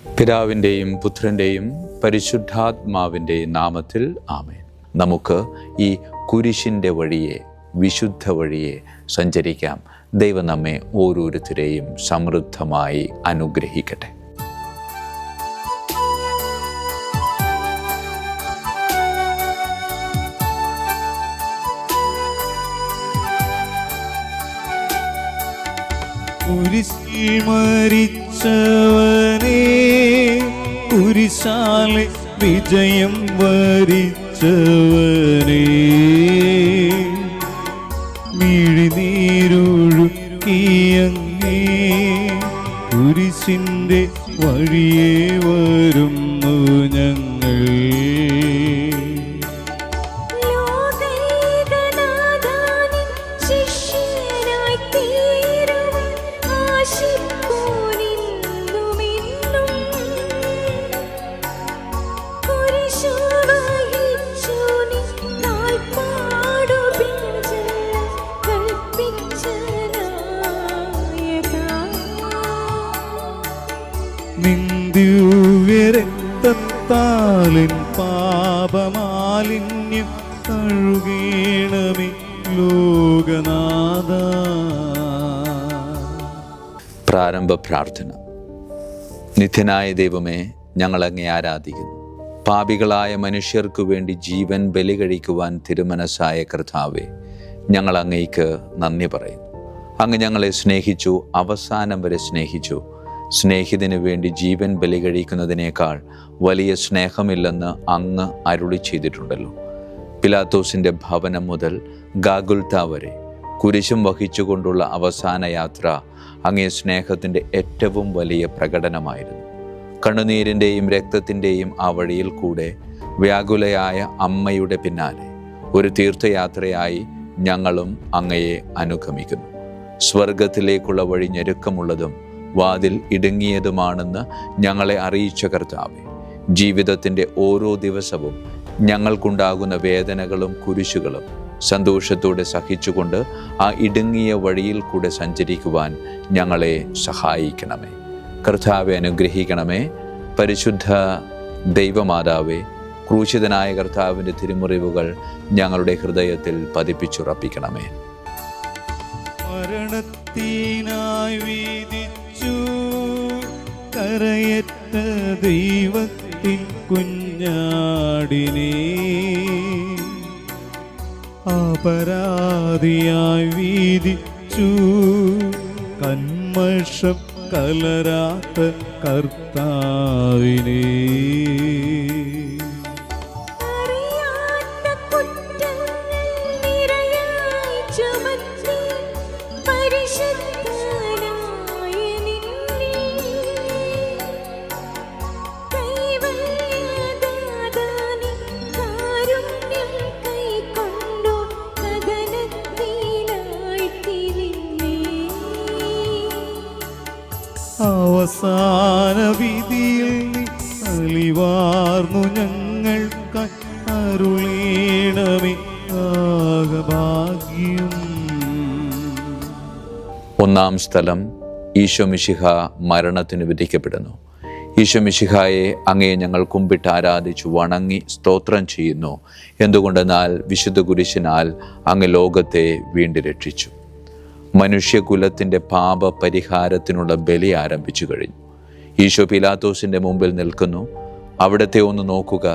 പിതാവിൻ്റെയും പുത്രൻ്റെയും പരിശുദ്ധാത്മാവിൻ്റെയും നാമത്തിൽ ആമേൻ. നമുക്ക് ഈ കുരിശിൻ്റെ വഴിയെ, വിശുദ്ധ വഴിയെ സഞ്ചരിക്കാം. ദൈവം നമ്മെ ഓരോരുത്തരെയും സമൃദ്ധമായി അനുഗ്രഹിക്കട്ടെ. കുരിശിൽ മരിച്ചവനേ, കുരിശാലെ വിജയം വരിച്ചവനേ, മിഴിനീരൊഴുക്കിയങ്ങേ കുരിശിൻ്റെ വഴിയേ വരുന്നു ഞങ്ങൾ. നിന്ദിവ്യരക്തത്താലിൻ പാപമാലിന്യം കഴുകണമേ ലോകനാഥ. പ്രാരംഭ പ്രാർത്ഥന. നിത്യനായ ദൈവമേ, ഞങ്ങളങ്ങേ ആരാധിക്കുന്നു. പാപികളായ മനുഷ്യർക്കു വേണ്ടി ജീവൻ ബലി കഴിക്കുവാൻ തിരുമനസ്സായ കർത്താവേ, ഞങ്ങൾ അങ്ങേക്ക് നന്ദി പറയുന്നു. അങ്ങ് ഞങ്ങളെ സ്നേഹിച്ചു, അവസാനം വരെ സ്നേഹിച്ചു. സ്നേഹിതന് വേണ്ടി ജീവൻ ബലി കഴിക്കുന്നതിനേക്കാൾ വലിയ സ്നേഹമില്ലെന്ന് അങ്ങ് അരുളി ചെയ്തിട്ടുണ്ടല്ലോ. പിലാത്തോസിൻ്റെ ഭവനം മുതൽ ഗാഗുൽത്ത വരെ കുരിശും വഹിച്ചുകൊണ്ടുള്ള അവസാന യാത്ര അങ്ങേ സ്നേഹത്തിൻ്റെ ഏറ്റവും വലിയ പ്രകടനമായിരുന്നു. കണ്ണുനീരിൻ്റെയും രക്തത്തിൻ്റെയും ആ വഴിയിൽ കൂടെ വ്യാകുലയായ അമ്മയുടെ പിന്നാലെ ഒരു തീർത്ഥയാത്രയായി ഞങ്ങളും അങ്ങയെ അനുഗമിക്കുന്നു. സ്വർഗത്തിലേക്കുള്ള വഴി ഞെരുക്കമുള്ളതും വാതിൽ ഇടുങ്ങിയതുമാണെന്ന് ഞങ്ങളെ അറിയിച്ച കർത്താവേ, ജീവിതത്തിൻ്റെ ഓരോ ദിവസവും ഞങ്ങൾക്കുണ്ടാകുന്ന വേദനകളും കുരിശുകളും സന്തോഷത്തോടെ സഹിച്ചുകൊണ്ട് ആ ഇടുങ്ങിയ വഴിയിൽ കൂടെ സഞ്ചരിക്കുവാൻ ഞങ്ങളെ സഹായിക്കണമേ. കർത്താവെ അനുഗ്രഹിക്കണമേ. പരിശുദ്ധ ദൈവമാതാവേ, ക്രൂശിതനായ കർത്താവിൻ്റെ തിരുമുറിവുകൾ ഞങ്ങളുടെ ഹൃദയത്തിൽ പതിപ്പിച്ചുറപ്പിക്കണമേ. മരണത്തിനായി വിധിച്ചു കരയറ്റ ദൈവത്തിൻ കുഞ്ഞാടിനെ, അപരാധിയായി വിധിച്ചു കന്മഷം കലരാത്ത കർത്താവിനെ. അവസാന വിധിയിൽ നീ അലിവാർന്നു ഞങ്ങൾക്കായി അരുളേണമേ ഭാഗ്യം. ഒന്നാം സ്ഥലം, ഈശോ മിശിഹ മരണത്തിന് വിധിക്കപ്പെടുന്നു. ഈശോ മിശിഹായെ അങ്ങയെ ഞങ്ങൾ കുമ്പിട്ട് ആരാധിച്ചു വണങ്ങി സ്തോത്രം ചെയ്യുന്നു. എന്തുകൊണ്ടെന്നാൽ വിശുദ്ധ കുരിശിനാൽ അങ്ങ് ലോകത്തെ വീണ്ടും രക്ഷിച്ചു. മനുഷ്യകുലത്തിൻ്റെ പാപ പരിഹാരത്തിനുള്ള ബലി ആരംഭിച്ചു കഴിഞ്ഞു. ഈശോ പിലാത്തോസിൻ്റെ മുമ്പിൽ നിൽക്കുന്നു. അവിടത്തെ ഒന്ന് നോക്കുക.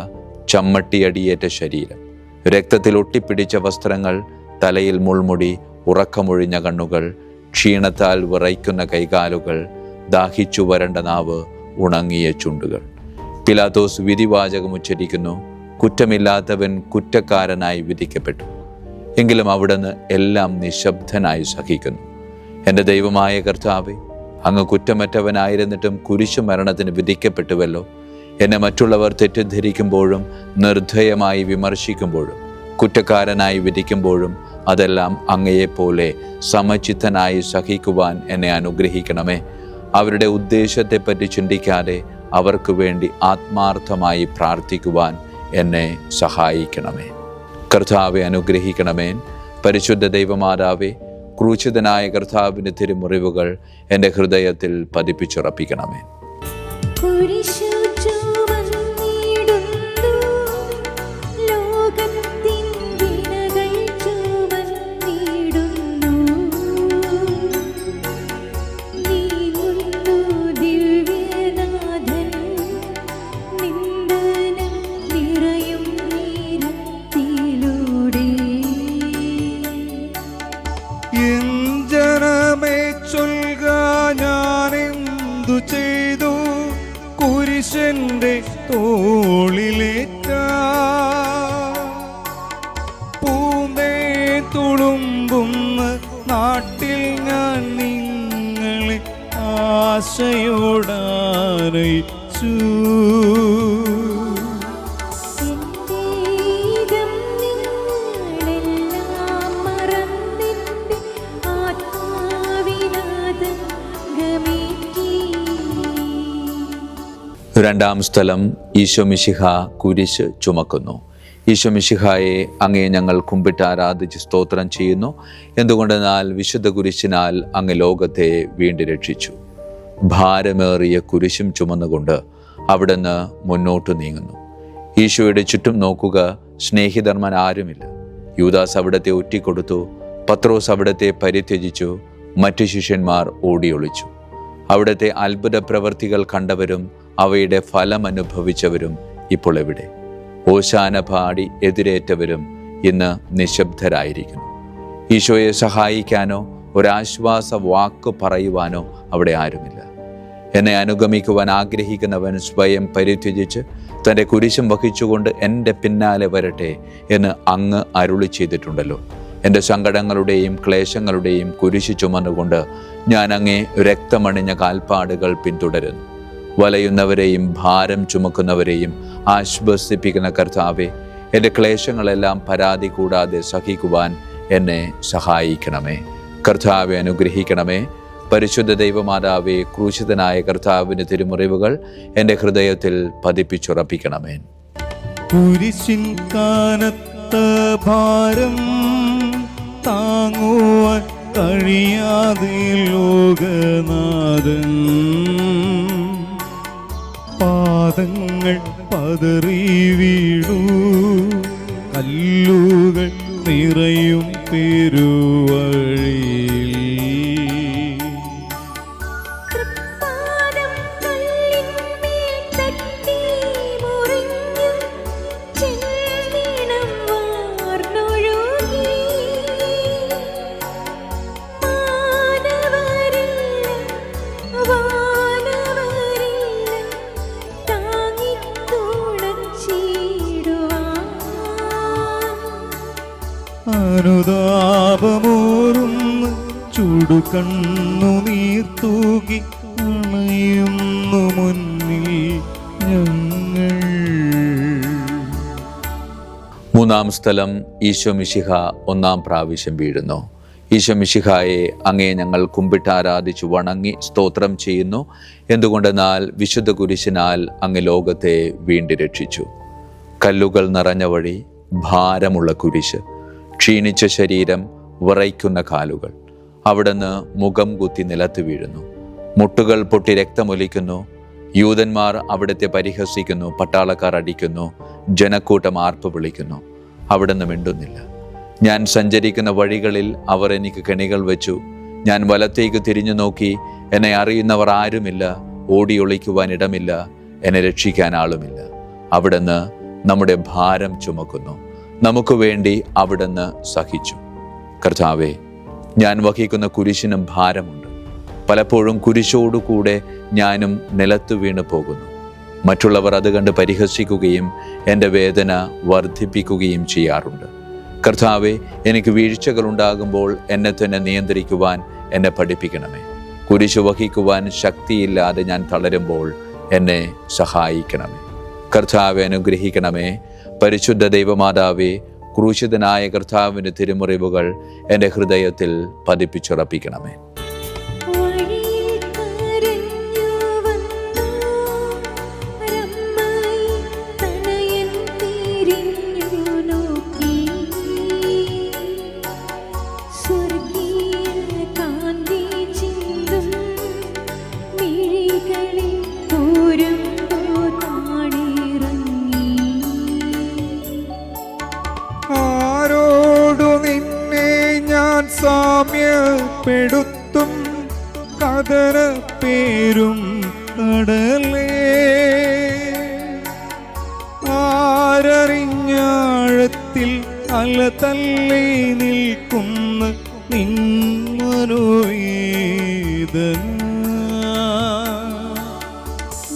ചമ്മട്ടിയടിയേറ്റ ശരീരം, രക്തത്തിൽ ഒട്ടിപ്പിടിച്ച വസ്ത്രങ്ങൾ, തലയിൽ മുൾമുടി, ഉറക്കമൊഴിഞ്ഞ കണ്ണുകൾ, ക്ഷീണത്താൽ വിറയ്ക്കുന്ന കൈകാലുകൾ, ദാഹിച്ചു വരണ്ട നാവ്, ഉണങ്ങിയ ചുണ്ടുകൾ. പിലാത്തോസ് വിധിവാചകം ഉച്ചരിക്കുന്നു. കുറ്റമില്ലാത്തവൻ കുറ്റക്കാരനായി വിധിക്കപ്പെട്ടു. എങ്കിലും അവിടുന്ന് എല്ലാം നിശബ്ദനായി സഹിക്കുന്നു. എൻ്റെ ദൈവമായ കർത്താവേ, അങ്ങ് കുറ്റമറ്റവനായിരുന്നിട്ടും കുരിശു മരണത്തിന് വിധിക്കപ്പെട്ടുവല്ലോ. എന്നെ മറ്റുള്ളവർ തെറ്റിദ്ധരിക്കുമ്പോഴും നിർദ്ദയമായി വിമർശിക്കുമ്പോഴും കുറ്റക്കാരനായി വിധിക്കുമ്പോഴും അതെല്ലാം അങ്ങയെപ്പോലെ സമചിത്തനായി സഹിക്കുവാൻ എന്നെ അനുഗ്രഹിക്കണമേ. അവരുടെ ഉദ്ദേശത്തെപ്പറ്റി ചിന്തിക്കാതെ അവർക്ക് വേണ്ടി ആത്മാർത്ഥമായി പ്രാർത്ഥിക്കുവാൻ എന്നെ സഹായിക്കണമേ. കർത്താവെ അനുഗ്രഹിക്കണമേ. പരിശുദ്ധ ദൈവമാതാവേ, ക്രൂശിതനായ കർത്താവിൻ്റെ തിരുമുറിവുകൾ എൻ്റെ ഹൃദയത്തിൽ പതിപ്പിച്ചുറപ്പിക്കണമേ. കുരിശു ചുമന്നിടുന്നു, ലോകത്തിൻ വിനകൾ ചുമന്നിടുന്നു. നീങ്ങുന്നു ദിവ്യനാഥൻ, നിന്ദനം നിറയും നേരത്തിലൂടെ. എൻ ജനമേ ചൊൽക, ഞാനെന്തു ചെയ്തു കുരിശന്റെ തോളിലേറ്റ. പൂന്തേ തുളുമ്പുന്ന നാട്ടിൽ ഞാൻ നിങ്ങളെ ആശയോടാനയിച്ചു. എന്തേകം നിങ്ങളെല്ലാം മറന്നെന്റെ ആത്മാവിനാദം ഗമിക്കി. രണ്ടാം സ്ഥലം, ഈശോ മിശിഹ കുരിശ് ചുമക്കുന്നു. ഈശോ മിശിഹായെ അങ്ങയെ ഞങ്ങൾ കുമ്പിട്ട് ആരാധിച്ച് സ്തോത്രം ചെയ്യുന്നു. എന്തുകൊണ്ടെന്നാൽ വിശുദ്ധ കുരിശിനാൽ അങ്ങ് ലോകത്തെ വീണ്ടും രക്ഷിച്ചു. ഭാരമേറിയ കുരിശും ചുമന്നുകൊണ്ട് അവിടുന്ന് മുന്നോട്ട് നീങ്ങുന്നു. ഈശോയുടെ ചുറ്റും നോക്കുക, സ്നേഹിതന്മാർ ആരുമില്ല. യൂദാസ് അവിടത്തെ ഒറ്റിക്കൊടുത്തു, പത്രോസ് അവിടത്തെ പരിത്യജിച്ചു, മറ്റു ശിഷ്യന്മാർ ഓടിയൊളിച്ചു. അവിടുത്തെ അത്ഭുത പ്രവർത്തികൾ കണ്ടവരും അവയുടെ ഫലം അനുഭവിച്ചവരും ഇപ്പോൾ എവിടെ? ഓശാന പാടി എതിരേറ്റവരും ഇന്ന് നിശബ്ദരായിരിക്കുന്നു. ഈശോയെ സഹായിക്കാനോ ഒരാശ്വാസ വാക്ക് പറയുവാനോ അവിടെ ആരുമില്ല. എന്നെ അനുഗമിക്കുവാൻ ആഗ്രഹിക്കുന്നവൻ സ്വയം പരിത്യജിച്ച് തൻ്റെ കുരിശും വഹിച്ചുകൊണ്ട് എൻ്റെ പിന്നാലെ വരട്ടെ എന്ന് അങ്ങ് അരുളി ചെയ്തിട്ടുണ്ടല്ലോ. എൻ്റെ സങ്കടങ്ങളുടെയും ക്ലേശങ്ങളുടെയും കുരിശ് ചുമന്നുകൊണ്ട് ഞാൻ അങ്ങേ രക്തമണിഞ്ഞ കാൽപ്പാടുകൾ പിന്തുടരുന്നു. വലയുന്നവരെയും ഭാരം ചുമക്കുന്നവരെയും ആശ്വസിപ്പിക്കുന്ന കർത്താവെ, എൻ്റെ ക്ലേശങ്ങളെല്ലാം പരാതി കൂടാതെ സഹിക്കുവാൻ എന്നെ സഹായിക്കണമേ. കർത്താവെ അനുഗ്രഹിക്കണമേ. പരിശുദ്ധ ദൈവമാതാവേ, ക്രൂശിതനായ കർത്താവിൻ്റെ തിരുമുറിവുകൾ എൻ്റെ ഹൃദയത്തിൽ പതിപ്പിച്ചുറപ്പിക്കണമേ. കുരിശിൻ കാനത്ത ഭാരം താങ്ങുവാൻ കഴിയാതെ ലോകനാഥൻ പാദങ്ങൾ പതറി വീഴൂ, കല്ലുകൾ നിറയും പെരുവഴിയിൽ. തൃപ്പാദം കല്ലിന്മേൽ തട്ടി മുറിഞ്ഞു, ചെമ്മീനം വാർന്നൊഴുകി. മാനവരില്ല, വാനവരില്ല, താങ്ങിത്തുണച്ചിടുവാൻ. അനുതാപമോറുന്ന് ചുടുകണ്ണു നീർത്തൂകി അണയുന്നു മുന്നിൽ ഞങ്ങൾ. മൂന്നാം സ്ഥലം, ഈശോ മിശിഹ ഒന്നാം പ്രാവശ്യം വീഴുന്നു. ഈശോ മിശിഹായെ അങ്ങയെ ഞങ്ങൾ കുമ്പിട്ട് ആരാധിച്ചു വണങ്ങി സ്തോത്രം ചെയ്യുന്നു. എന്തുകൊണ്ടെന്നാൽ വിശുദ്ധ കുരിശിനാൽ അങ്ങ് ലോകത്തെ വീണ്ടും രക്ഷിച്ചു. കല്ലുകൾ നിറഞ്ഞ വഴി, ഭാരമുള്ള കുരിശ്, ക്ഷീണിച്ച ശരീരം, വിറയ്ക്കുന്ന കാലുകൾ. അവിടുന്ന് മുഖം കുത്തി നിലത്ത് വീഴുന്നു. മുട്ടുകൾ പൊട്ടി രക്തമൊലിക്കുന്നു. യൂതന്മാർ അവിടുത്തെ പരിഹസിക്കുന്നു, പട്ടാളക്കാർ അടിക്കുന്നു, ജനക്കൂട്ടം ആർപ്പ് വിളിക്കുന്നു. അവിടുന്ന് മിണ്ടുന്നില്ല. ഞാൻ സഞ്ചരിക്കുന്ന വഴികളിൽ അവർ എനിക്ക് കെണികൾ വെച്ചു. ഞാൻ വലത്തേക്ക് തിരിഞ്ഞു നോക്കി, എന്നെ അറിയുന്നവർ ആരുമില്ല, ഓടിയൊളിക്കുവാൻ ഇടമില്ല, എന്നെ രക്ഷിക്കാൻ ആളുമില്ല. അവിടുന്ന് നമ്മുടെ ഭാരം ചുമക്കുന്നു. നമുക്ക് വേണ്ടി അവിടുന്ന് സഹിച്ചു. കർത്താവേ, ഞാൻ വഹിക്കുന്ന കുരിശിനും ഭാരമുണ്ട്. പലപ്പോഴും കുരിശോടുകൂടെ ഞാനും നിലത്തു വീണു പോകുന്നു. മറ്റുള്ളവർ അത് കണ്ട് പരിഹസിക്കുകയും എൻ്റെ വേദന വർദ്ധിപ്പിക്കുകയും ചെയ്യാറുണ്ട്. കർത്താവെ, എനിക്ക് വീഴ്ചകൾ ഉണ്ടാകുമ്പോൾ എന്നെ തന്നെ നിയന്ത്രിക്കുവാൻ എന്നെ പഠിപ്പിക്കണമേ. കുരിശ് വഹിക്കുവാൻ ശക്തിയില്ലാതെ ഞാൻ തളരുമ്പോൾ എന്നെ സഹായിക്കണമേ. കർത്താവെ അനുഗ്രഹിക്കണമേ. പരിശുദ്ധ ദൈവമാതാവേ, ക്രൂശിതനായ കർത്താവിൻ്റെ തിരുമുറിവുകൾ എൻ്റെ ഹൃദയത്തിൽ പതിപ്പിച്ചുറപ്പിക്കണമേ. ഒരു അല തള്ളി നിൽക്കുന്ന നിന്മനോവേദന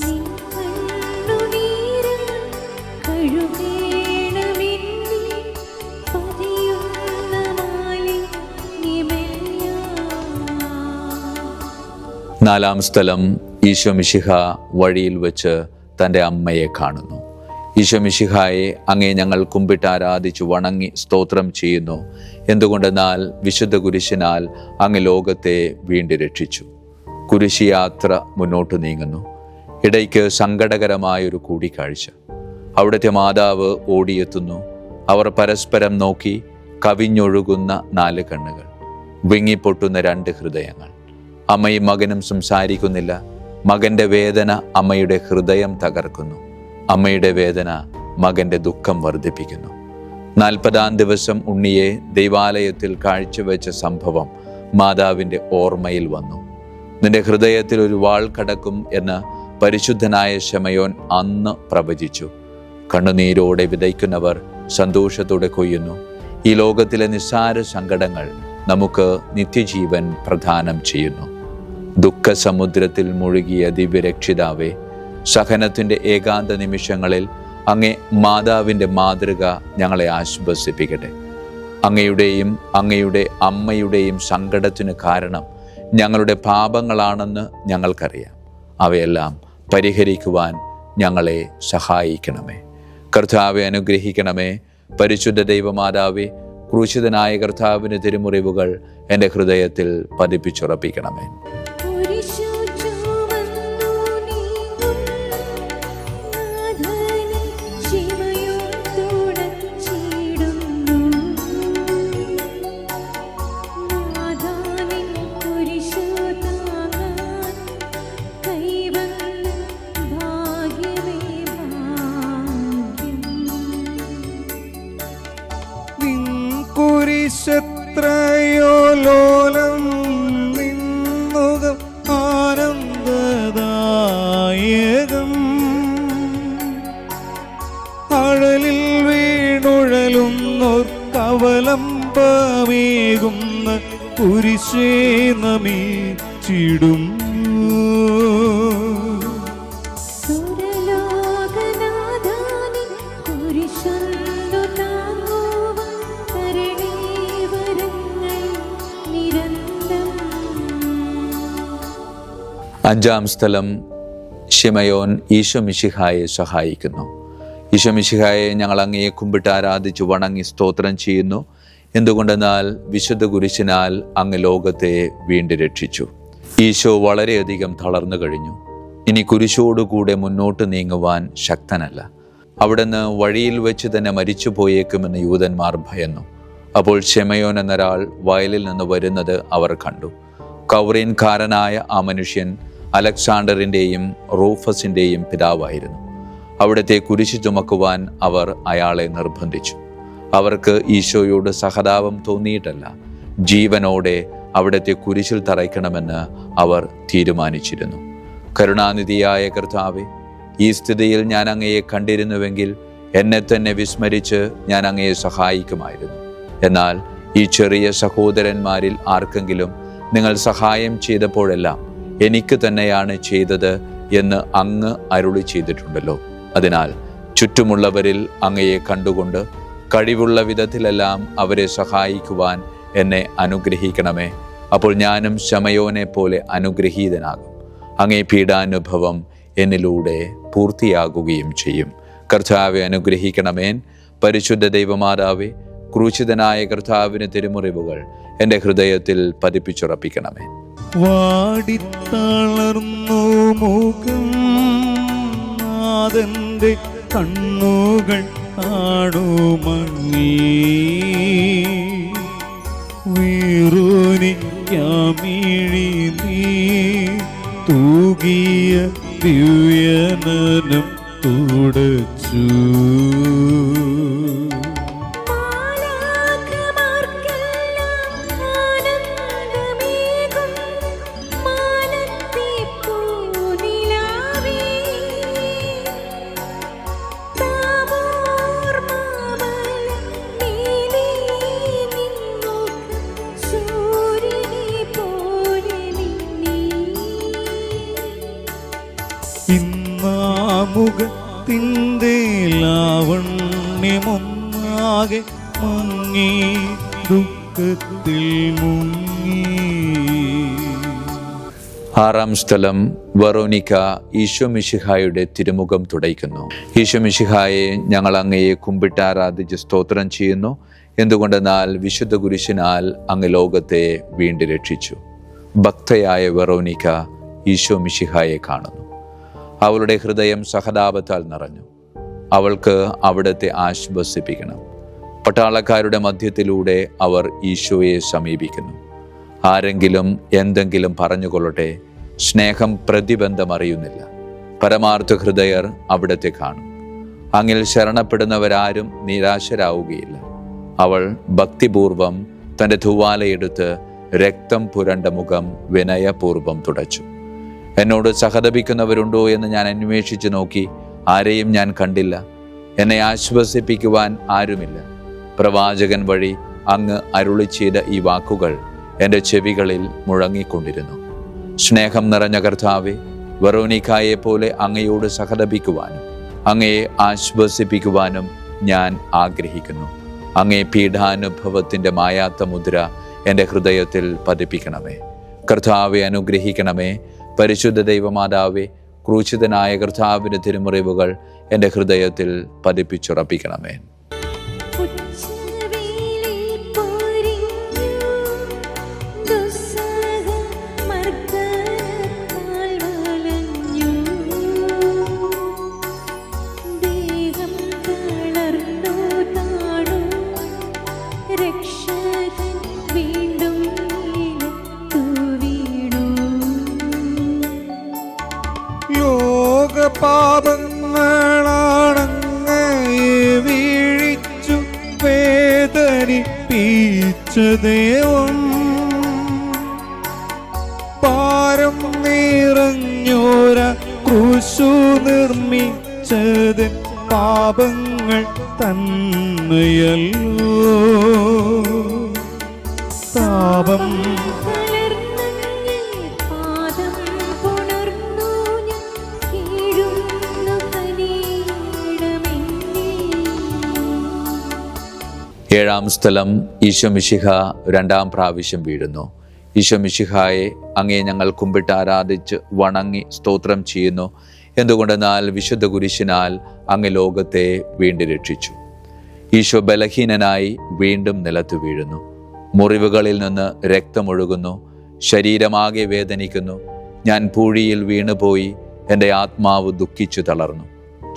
നിൻ കണ്ണുനീരിൽ കഴുകേണമെന്നിൽ പതിയുന്ന മാലിന്യമെല്ലാം. നാലാം സ്ഥലം, ഈശോ മിശിഹ വഴിയിൽ വെച്ച് തൻ്റെ അമ്മയെ കാണുന്നു. ഈശോ മിശിഹായെ, അങ്ങേ ഞങ്ങൾ കുമ്പിട്ട് ആരാധിച്ചു വണങ്ങി സ്തോത്രം ചെയ്യുന്നു. എന്തുകൊണ്ടെന്നാൽ വിശുദ്ധ കുരിശിനാൽ അങ്ങ് ലോകത്തെ വീണ്ടും രക്ഷിച്ചു. കുരിശ് യാത്ര മുന്നോട്ട് നീങ്ങുന്നു. ഇടയ്ക്ക് സങ്കടകരമായൊരു കൂടിക്കാഴ്ച. അവിടുത്തെ മാതാവ് ഓടിയെത്തുന്നു. അവർ പരസ്പരം നോക്കി. കവിഞ്ഞൊഴുകുന്ന 4 കണ്ണുകൾ, വിങ്ങിപ്പൊട്ടുന്ന 2 ഹൃദയങ്ങൾ. അമ്മയും മകനും സംസാരിക്കുന്നില്ല. മകന്റെ വേദന അമ്മയുടെ ഹൃദയം തകർക്കുന്നു. അമ്മയുടെ വേദന മകന്റെ ദുഃഖം വർദ്ധിപ്പിക്കുന്നു. 40-ാം ദിവസം ഉണ്ണിയെ ദൈവാലയത്തിൽ കാഴ്ചവെച്ച സംഭവം മാതാവിൻ്റെ ഓർമ്മയിൽ വന്നു. നിന്റെ ഹൃദയത്തിൽ ഒരു വാൾ കടക്കും എന്ന് പരിശുദ്ധനായ ശമയോൻ അന്ന് പ്രവചിച്ചു. കണ്ണുനീരോടെ വിതയ്ക്കുന്നവർ സന്തോഷത്തോടെ കൊയ്യുന്നു. ഈ ലോകത്തിലെ നിസ്സാര സങ്കടങ്ങൾ നമുക്ക് നിത്യജീവൻ പ്രദാനം ചെയ്യുന്നു. ദുഃഖസമുദ്രത്തിൽ മുഴുകിയ ദിവ്യരക്ഷിതാവേ, സഹനത്തിൻ്റെ ഏകാന്ത നിമിഷങ്ങളിൽ അങ്ങേ മാതാവിൻ്റെ മാതൃക ഞങ്ങളെ ആശ്വസിപ്പിക്കട്ടെ. അങ്ങയുടെയും അങ്ങയുടെ അമ്മയുടെയും സങ്കടത്തിന് കാരണം ഞങ്ങളുടെ പാപങ്ങളാണെന്ന് ഞങ്ങൾക്കറിയാം. അവയെല്ലാം പരിഹരിക്കുവാൻ ഞങ്ങളെ സഹായിക്കണമേ. കർത്താവെ അനുഗ്രഹിക്കണമേ. പരിശുദ്ധ ദൈവമാതാവേ, ക്രൂശിതനായ കർത്താവിൻ്റെ തിരുമുറിവുകൾ എൻ്റെ ഹൃദയത്തിൽ പതിപ്പിച്ചുറപ്പിക്കണമേ. കുരിശു ചുമന്നു നീങ്ങും നാഥനെ ശിവയും തുടച്ചിടുന്നു. നാഥാനിൻ കുരിശു താങ്ങാൻ കൈവന്ന ഭാഗ്യമേ ഭാഗ്യം. നിൻ കുരിശെത്രയോ ലോലം, നിന്നുകം ആനന്ദദായകം. അഴലിൽ വീണുഴലുന്നോർ കവലംബമേകുന്ന കുരിശേ നമിച്ചിടും. സുരലോകനാഥാനിൻ കുരിശൊന്നു താങ്ങുവാൻ തരണേ വരങ്ങൾ നിരന്തരം. 5-ാം സ്ഥലം, ശിമയോൻ ഈശോ മിശിഹായെ സഹായിക്കുന്നു. ഈശോ മിശിഹായെ, ഞങ്ങൾ അങ്ങയെ കുമ്പിട്ട് ആരാധിച്ചു വണങ്ങി സ്തോത്രം ചെയ്യുന്നു. എന്തുകൊണ്ടെന്നാൽ വിശുദ്ധ കുരിശിനാൽ അങ്ങ് ലോകത്തെ വീണ്ടും രക്ഷിച്ചു. ഈശോ വളരെയധികം തളർന്നു കഴിഞ്ഞു. ഇനി കുരിശോടുകൂടെ മുന്നോട്ട് നീങ്ങുവാൻ ശക്തനല്ല. അവിടുന്ന് വഴിയിൽ വെച്ച് തന്നെ മരിച്ചു പോയേക്കുമെന്ന് യൂതന്മാർ ഭയന്നു. അപ്പോൾ ശിമയോൻ എന്നൊരാൾ വയലിൽ നിന്ന് വരുന്നത് അവർ കണ്ടു. കൗറീൻകാരനായ ആ മനുഷ്യൻ അലക്സാണ്ടറിൻ്റെയും റൂഫസിൻ്റെയും പിതാവായിരുന്നു. അവിടുത്തെ കുരിശ് ചുമക്കുവാൻ അവർ അയാളെ നിർബന്ധിച്ചു. അവർക്ക് ഈശോയോട് സഹതാപം തോന്നിയിട്ടല്ല, ജീവനോടെ അവിടുത്തെ കുരിശിൽ തറയ്ക്കണമെന്ന് അവർ തീരുമാനിച്ചിരുന്നു. കരുണാനിധിയായ കർത്താവേ, ഈ സ്ഥിതിയിൽ ഞാൻ അങ്ങയെ കണ്ടിരുന്നുവെങ്കിൽ എന്നെ തന്നെ വിസ്മരിച്ച് ഞാൻ അങ്ങയെ സഹായിക്കുമായിരുന്നു. എന്നാൽ ഈ ചെറിയ സഹോദരന്മാരിൽ ആർക്കെങ്കിലും നിങ്ങൾ സഹായം ചെയ്തപ്പോഴെല്ലാം എനിക്ക് തന്നെയാണ് ചെയ്തത് എന്ന് അങ്ങ് അരുളി ചെയ്തിട്ടുണ്ടല്ലോ. അതിനാൽ ചുറ്റുമുള്ളവരിൽ അങ്ങയെ കണ്ടുകൊണ്ട് കഴിവുള്ള വിധത്തിലെല്ലാം അവരെ സഹായിക്കുവാൻ എന്നെ അനുഗ്രഹിക്കണമേ. അപ്പോൾ ഞാനും ശമയോനെ പോലെ അനുഗ്രഹീതനാകും. അങ്ങേ പീഡാനുഭവം എന്നിലൂടെ പൂർത്തിയാകുകയും ചെയ്യും. കർത്താവെ അനുഗ്രഹിക്കണമേൻ. പരിശുദ്ധ ദൈവമാതാവേ, ക്രൂശിതനായ കർത്താവിന് തിരുമുറിവുകൾ എൻ്റെ ഹൃദയത്തിൽ പതിപ്പിച്ചുറപ്പിക്കണമേ. വാടിത്തളർന്നു മുഖം, നാഥന്റെ കണ്ണുകൾ ആടുമങ്ങി. വീറുനിക്കാമിഴി നീ തൂകിയ ദിവ്യനനം തുടച്ചു. താബോർ മാമല നീലി മുഖത്തിൻ്റെ ലാവണ്യമൊന്നാകെ മങ്ങി ദുഃഖത്തിൽ മുങ്ങി. ആറാം സ്ഥലം വെറോനിക്ക ഈശോ മിശിഹായുടെ തിരുമുഖം തുടയ്ക്കുന്നു. ഈശോ മിശിഹായെ, ഞങ്ങൾ അങ്ങയെ കുമ്പിട്ട് ആരാധിച്ച് സ്തോത്രം ചെയ്യുന്നു. എന്തുകൊണ്ടെന്നാൽ വിശുദ്ധ കുരിശിനാൽ അങ്ങ് ലോകത്തെ വീണ്ടും രക്ഷിച്ചു. ഭക്തയായ വെറോനിക്ക ഈശോ മിശിഹായെ കാണുന്നു. അവളുടെ ഹൃദയം സഹതാപത്താൽ നിറഞ്ഞു. അവൾക്ക് അവിടത്തെ ആശ്വസിപ്പിക്കണം. പട്ടാളക്കാരുടെ മധ്യത്തിലൂടെ അവർ ഈശോയെ സമീപിക്കുന്നു. ആരെങ്കിലും എന്തെങ്കിലും പറഞ്ഞുകൊള്ളട്ടെ, സ്നേഹം പ്രതിബന്ധം അറിയുന്നില്ല. പരമാർത്ഥ ഹൃദയർ അവിടത്തെ കാണും. അങ്ങിൽ ശരണപ്പെടുന്നവരാരും നിരാശരാവുകയില്ല. അവൾ ഭക്തിപൂർവം തൻ്റെ തൂവാലയെടുത്ത് രക്തം പുരണ്ട മുഖം വിനയപൂർവം തുടച്ചു. എന്നോട് സഹതപിക്കുന്നവരുണ്ടോ എന്ന് ഞാൻ അന്വേഷിച്ചു നോക്കി, ആരെയും ഞാൻ കണ്ടില്ല. എന്നെ ആശ്വസിപ്പിക്കുവാൻ ആരുമില്ല. പ്രവാചകൻ വഴി അങ്ങ് അരുളി ചെയ്ത ഈ വാക്കുകൾ എൻ്റെ ചെവികളിൽ മുഴങ്ങിക്കൊണ്ടിരുന്നു. സ്നേഹം നിറഞ്ഞ കർത്താവേ, വെറോനിക്കായെ പോലെ അങ്ങയോട് സഹതപിക്കുവാനും അങ്ങയെ ആശ്വസിപ്പിക്കുവാനും ഞാൻ ആഗ്രഹിക്കുന്നു. അങ്ങേ പീഡാനുഭവത്തിൻ്റെ മായാത്ത മുദ്ര എൻ്റെ ഹൃദയത്തിൽ പതിപ്പിക്കണമേ. കർത്താവെ അനുഗ്രഹിക്കണമേ. പരിശുദ്ധ ദൈവമാതാവേ, ക്രൂശിതനായ കർത്താവിൻ്റെ തിരുമുറിവുകൾ എൻ്റെ ഹൃദയത്തിൽ പതിപ്പിച്ചുറപ്പിക്കണമേ. പാപങ്ങളാണങ്ങയെ വീഴിച്ചു വേദനിപ്പിച്ച ദൈവം, പാരം നിറഞ്ഞോര ക്രൂശു നിർമ്മിച്ചത് പാപങ്ങൾ തന്നെയല്ലോ. പാപം ഏഴാം സ്ഥലം ഈശോ മിശിഹ രണ്ടാം പ്രാവശ്യം വീഴുന്നു. ഈശോ മിശിഹായെ, അങ്ങേ ഞങ്ങൾ കുമ്പിട്ട് ആരാധിച്ച് വണങ്ങി സ്തോത്രം ചെയ്യുന്നു. എന്തുകൊണ്ടെന്നാൽ വിശുദ്ധ കുരിശിനാൽ അങ്ങ് ലോകത്തെ വീണ്ടും രക്ഷിച്ചു. ഈശോ ബലഹീനനായി വീണ്ടും നിലത്ത് വീഴുന്നു. മുറിവുകളിൽ നിന്ന് രക്തമൊഴുകുന്നു. ശരീരമാകെ വേദനിക്കുന്നു. ഞാൻ പൂഴിയിൽ വീണുപോയി. എൻ്റെ ആത്മാവ് ദുഃഖിച്ചു തളർന്നു.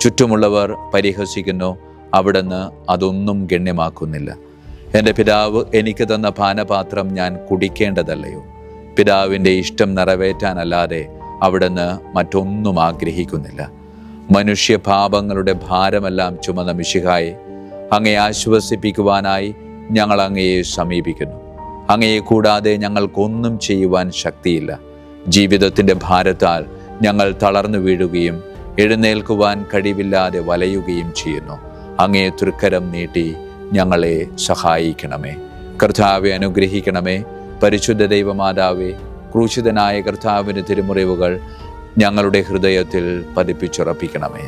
ചുറ്റുമുള്ളവർ പരിഹസിക്കുന്നു. അവിടുന്ന് അതൊന്നും ഗണ്യമാക്കുന്നില്ല. എൻ്റെ പിതാവ് എനിക്ക് തന്ന പാനപാത്രം ഞാൻ കുടിക്കേണ്ടതല്ലയോ? പിതാവിൻ്റെ ഇഷ്ടം നിറവേറ്റാനല്ലാതെ അവിടുന്ന് മറ്റൊന്നും ആഗ്രഹിക്കുന്നില്ല. മനുഷ്യ പാപങ്ങളുടെ ഭാരമെല്ലാം ചുമന്ന മിശിഹായെ, അങ്ങയെ ആശ്വസിപ്പിക്കുവാനായി ഞങ്ങൾ അങ്ങയെ സമീപിക്കുന്നു. അങ്ങയെ കൂടാതെ ഞങ്ങൾക്കൊന്നും ചെയ്യുവാൻ ശക്തിയില്ല. ജീവിതത്തിൻ്റെ ഭാരത്താൽ ഞങ്ങൾ തളർന്നു വീഴുകയും എഴുന്നേൽക്കുവാൻ കഴിവില്ലാതെ വലയുകയും ചെയ്യുന്നു. അങ്ങേ തൃക്കരം നീട്ടി ഞങ്ങളെ സഹായിക്കണമേ. കർത്താവെ അനുഗ്രഹിക്കണമേ. പരിശുദ്ധ ദൈവമാതാവേ, ക്രൂശിതനായ കർത്താവിൻ്റെ തിരുമുറിവുകൾ ഞങ്ങളുടെ ഹൃദയത്തിൽ പതിപ്പിച്ചുറപ്പിക്കണമേ.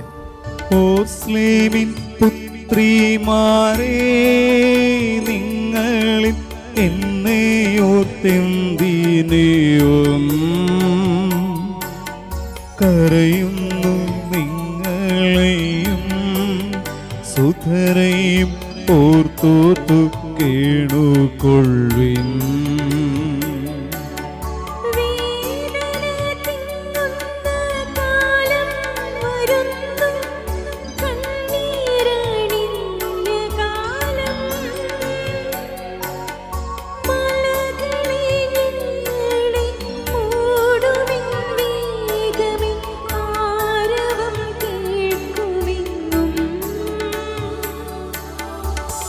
മുസ്ലിമിൻ പുത്രിമാരേ, നിങ്ങളിൽ എന്നെയോർത്തെന്തിനെയും കരയുന്നു നിങ്ങളെയും സുധരയും ഓർത്തോർത്തു കേണുകൊള്ളുവിൻ.